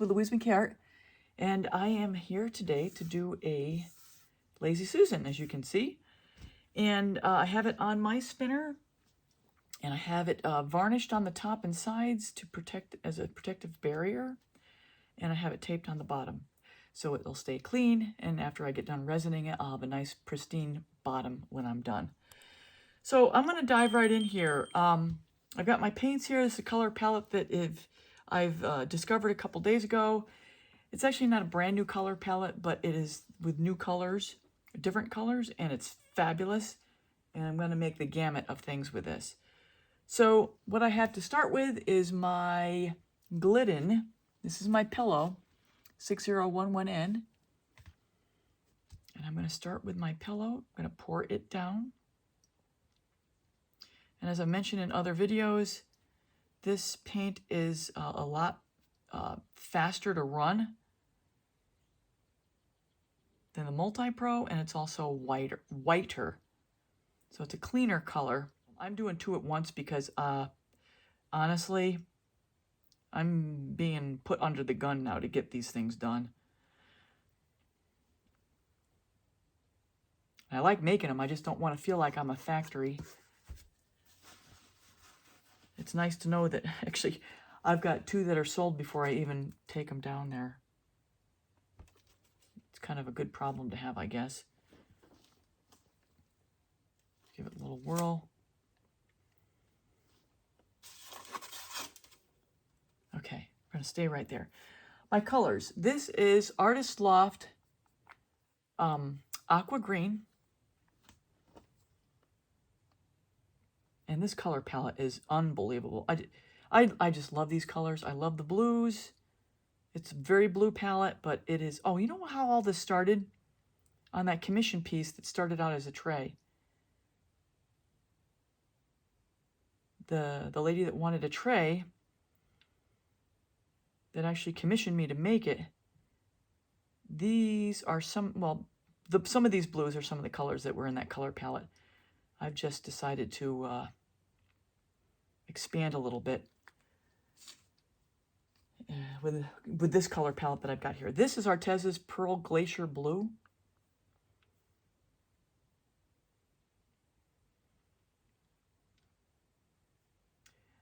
with Louise McCart, and I am here today to do a Lazy Susan, as you can see. And I have it on my spinner, and I have it varnished on the top and sides to protect as a protective barrier, and I have it taped on the bottom so it'll stay clean, and after I get done resining it, I'll have a nice pristine bottom when I'm done. So I'm going to dive right in here. I've got my paints here. This is a color palette that I've discovered a couple days ago. It's actually not a brand new color palette, but it is with new colors, different colors, and it's fabulous. And I'm going to make the gamut of things with this. So what I have to start with is my Glidden. This is my pillow, 6011N. And I'm going to start with my pillow. I'm going to pour it down. And as I mentioned in other videos, this paint is a lot faster to run than the Multi-Pro, and it's also whiter. So it's a cleaner color. I'm doing two at once because honestly, I'm being put under the gun now to get these things done. I like making them, I just don't want to feel like I'm a factory. It's nice to know that actually I've got two that are sold before I even take them down there. It's kind of a good problem to have, I guess. Give it a little whirl. Okay, we're going to stay right there. My colors. This is Artist Loft Aqua Green. And this color palette is unbelievable. I just love these colors. I love the blues. It's a very blue palette, but it is... Oh, you know how all this started? On that commission piece that started out as a tray. The lady that wanted a tray that actually commissioned me to make it. These are some... Well, some of these blues are some of the colors that were in that color palette. I've just decided to expand a little bit with this color palette that I've got here. This is Artez's Pearl Glacier Blue.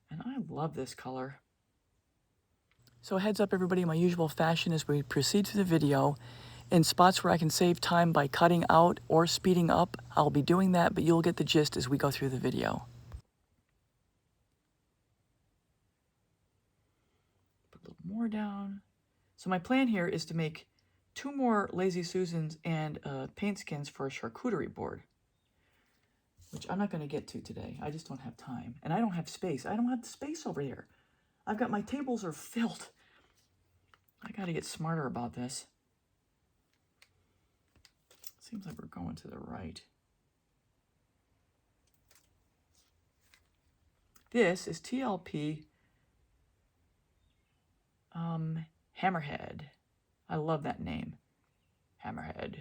And I love this color. So heads up everybody, my usual fashion as we proceed through the video. In spots where I can save time by cutting out or speeding up, I'll be doing that, but you'll get the gist as we go through the video. Put a little more down. So my plan here is to make 2 more Lazy Susans and paint skins for a charcuterie board, which I'm not going to get to today. I just don't have time. And I don't have space. I don't have the space over here. I've got my tables are filled. I got to get smarter about this. Seems like we're going to the right. This is TLP Hammerhead. I love that name, Hammerhead.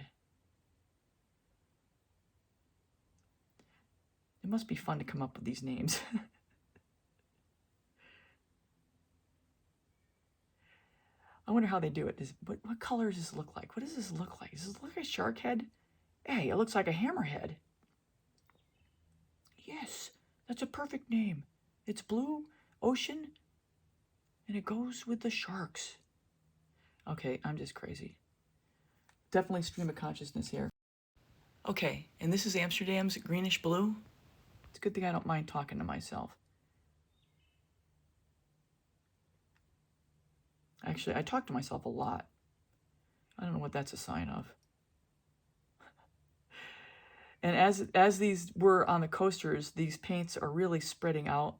It must be fun to come up with these names. I wonder how they do it. What color does this look like? What does this look like? Does this look like a shark head? Hey, it looks like a hammerhead. Yes, that's a perfect name. It's blue, ocean, and it goes with the sharks. Okay, I'm just crazy. Definitely stream of consciousness here. Okay, and this is Amsterdam's greenish blue. It's a good thing I don't mind talking to myself. Actually, I talk to myself a lot. I don't know what that's a sign of. And as these were on the coasters, these paints are really spreading out.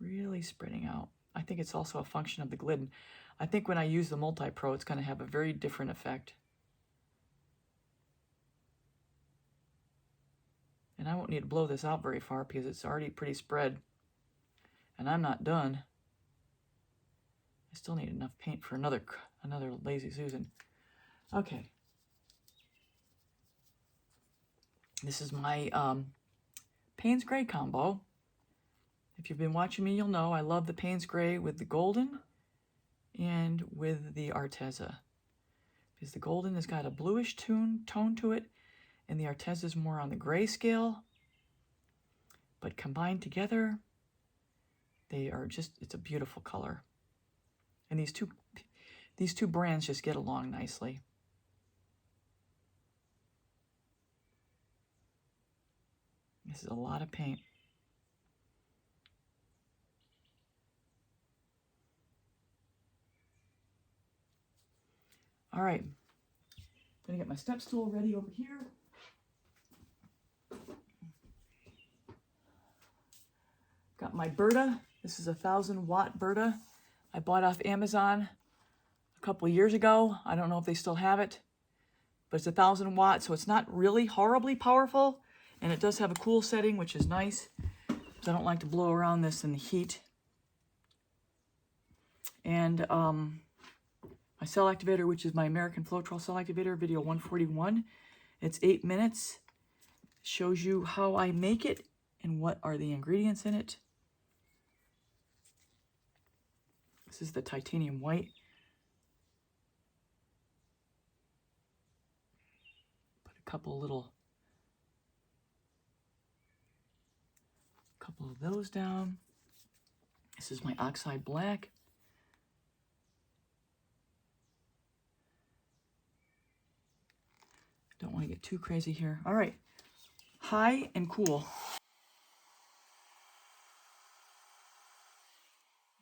Really spreading out. I think it's also a function of the Glidden. I think when I use the Multi-Pro, it's going to have a very different effect. And I won't need to blow this out very far because it's already pretty spread. And I'm not done. I still need enough paint for another Lazy Susan. Okay. This is my Payne's Gray combo. If you've been watching me, you'll know I love the Payne's Gray with the golden and with the Arteza. Because the golden has got a bluish tone to it, and the Arteza is more on the gray scale. But combined together, they are just, it's a beautiful color. And these two brands just get along nicely. This is a lot of paint. All right, I'm gonna get my step stool ready over here. Got my Berta. This is a 1,000-watt Berta. I bought off Amazon a couple of years ago. I don't know if they still have it, but it's 1,000 watts, so it's not really horribly powerful, and it does have a cool setting, which is nice, because I don't like to blow around this in the heat. And my cell activator, which is my American Floetrol cell activator, video 141. It's 8 minutes. Shows you how I make it and what are the ingredients in it. This is the titanium white. Put a couple of those down. This is my oxide black. Don't want to get too crazy here. All right, high and cool.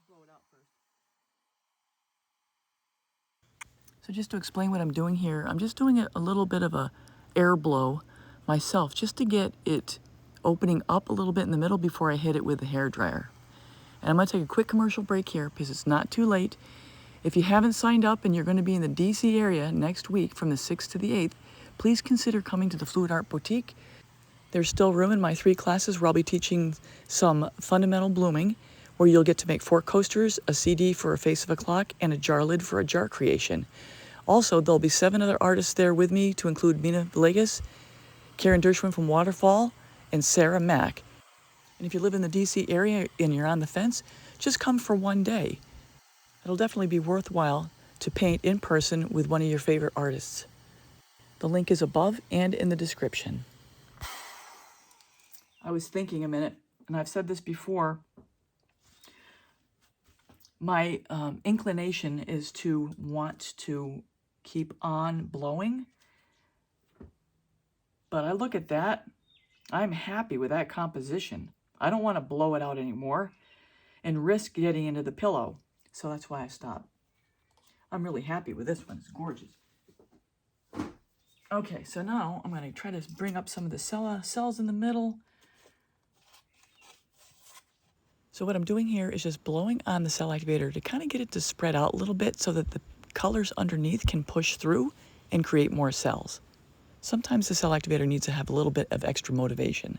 Blow it out first. So just to explain what I'm doing here, I'm just doing a little bit of a air blow myself, just to get it opening up a little bit in the middle before I hit it with the hairdryer. And I'm going to take a quick commercial break here because it's not too late. If you haven't signed up and you're going to be in the DC area next week from the 6th to the 8th, please consider coming to the Fluidart Boutique. There's still room in my 3 classes where I'll be teaching some fundamental blooming, where you'll get to make 4 coasters, a CD for a face of a clock, and a jar lid for a jar creation. Also, there'll be 7 other artists there with me, to include Mina Villegas, Karen Dershwin from Waterfall, and Sarah Mack. And if you live in the DC area and you're on the fence, just come for one day. It'll definitely be worthwhile to paint in person with one of your favorite artists. The link is above and in the description. I was thinking a minute, and I've said this before, my inclination is to want to keep on blowing, but I look at that, I'm happy with that composition. I don't want to blow it out anymore and risk getting into the pillow, so that's why I stopped. I'm really happy with this one, it's gorgeous. Okay, so now I'm going to try to bring up some of the cells in the middle. So what I'm doing here is just blowing on the cell activator to kind of get it to spread out a little bit so that the colors underneath can push through and create more cells. Sometimes the cell activator needs to have a little bit of extra motivation.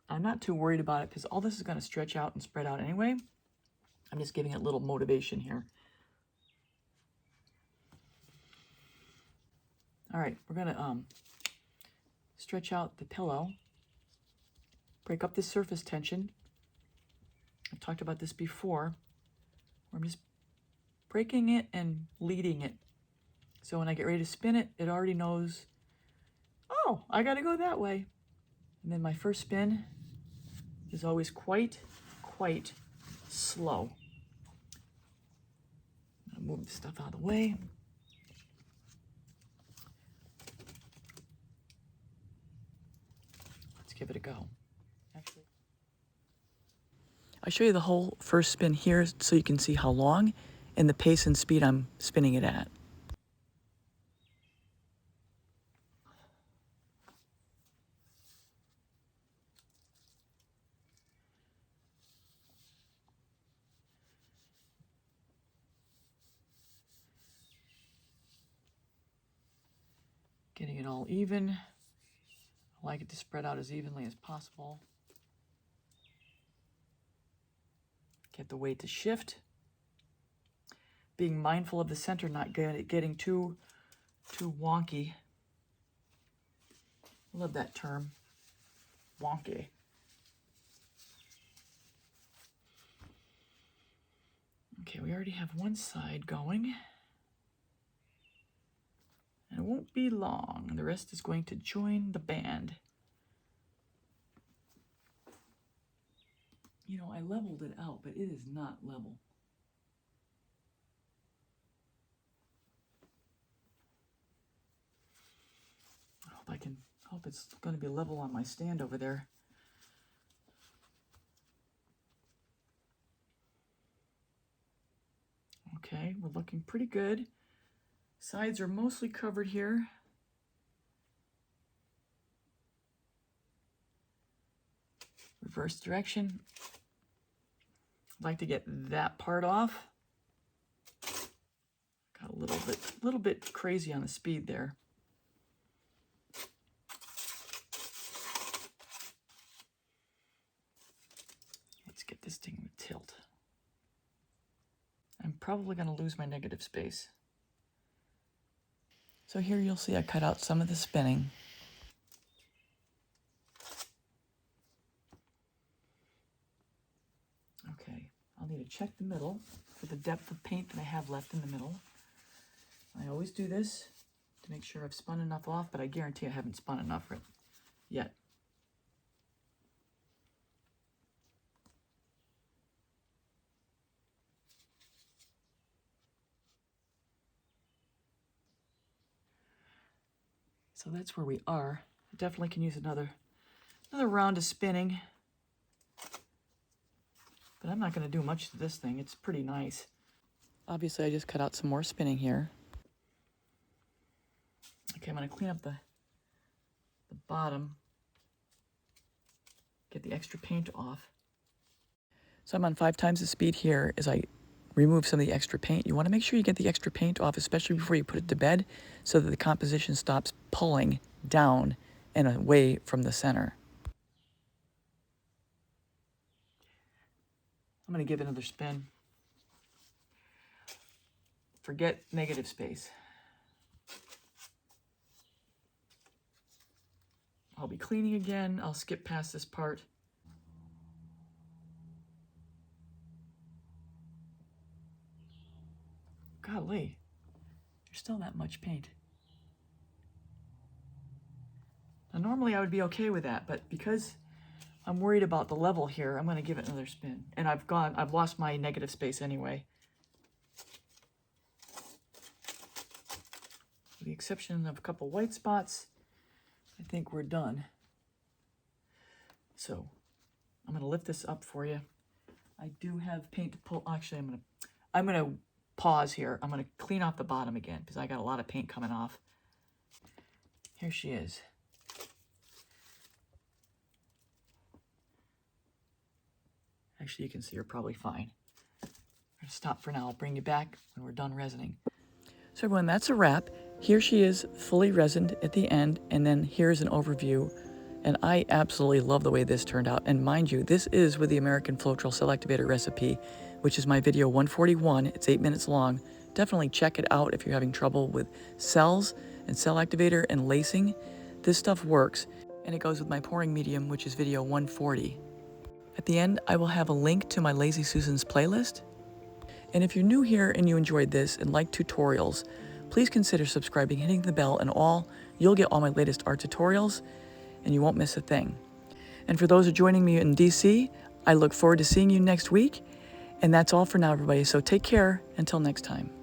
I'm not too worried about it because all this is going to stretch out and spread out anyway. I'm just giving it a little motivation here. All right, we're going to stretch out the pillow, break up the surface tension. I've talked about this before, where I'm just breaking it and leading it. So when I get ready to spin it, it already knows, oh, I got to go that way. And then my first spin is always quite slow. I'll move the stuff out of the way. Let's give it a go. Actually, I show you the whole first spin here so you can see how long and the pace and speed I'm spinning it at. Getting it all even. I like it to spread out as evenly as possible. Get the weight to shift. Being mindful of the center, not getting too wonky. I love that term, wonky. Okay, we already have one side going. And it won't be long. The rest is going to join the band. You know, I leveled it out, but it is not level. I hope it's going to be level on my stand over there. Okay, we're looking pretty good. Sides are mostly covered here. Reverse direction. I'd like to get that part off. Got a little bit crazy on the speed there. Let's get this thing to tilt. I'm probably going to lose my negative space. So here you'll see I cut out some of the spinning. Okay, I'll need to check the middle for the depth of paint that I have left in the middle. I always do this to make sure I've spun enough off, but I guarantee I haven't spun enough yet. So that's where we are. I definitely can use another round of spinning. But I'm not going to do much to this thing. It's pretty nice. Obviously, I just cut out some more spinning here. Okay, I'm going to clean up the bottom. Get the extra paint off. So I'm on 5 times the speed here as I remove some of the extra paint. You want to make sure you get the extra paint off, especially before you put it to bed, so that the composition stops pulling down and away from the center. I'm going to give it another spin. Forget negative space. I'll be cleaning again. I'll skip past this part. Golly, there's still that much paint. Now normally I would be okay with that, but because I'm worried about the level here, I'm going to give it another spin. And I've lost my negative space anyway. With the exception of a couple white spots, I think we're done. So I'm going to lift this up for you. I do have paint to pull. Actually, I'm going to pause here. I'm going to clean off the bottom again because I got a lot of paint coming off. Here she is. Actually, you can see her probably fine. I'm going to stop for now. I'll bring you back when we're done resining. So everyone, that's a wrap. Here she is fully resined at the end, and then here's an overview. And I absolutely love the way this turned out. And mind you, this is with the American Floetrol Cell Activator recipe, which is my video 141. It's 8 minutes long. Definitely check it out if you're having trouble with cells and cell activator and lacing. This stuff works, and it goes with my pouring medium, which is video 140. At the end, I will have a link to my Lazy Susans playlist. And if you're new here and you enjoyed this and like tutorials, please consider subscribing, hitting the bell, and you'll get all my latest art tutorials, and you won't miss a thing. And for those who are joining me in DC, I look forward to seeing you next week. And that's all for now, everybody. So take care until next time.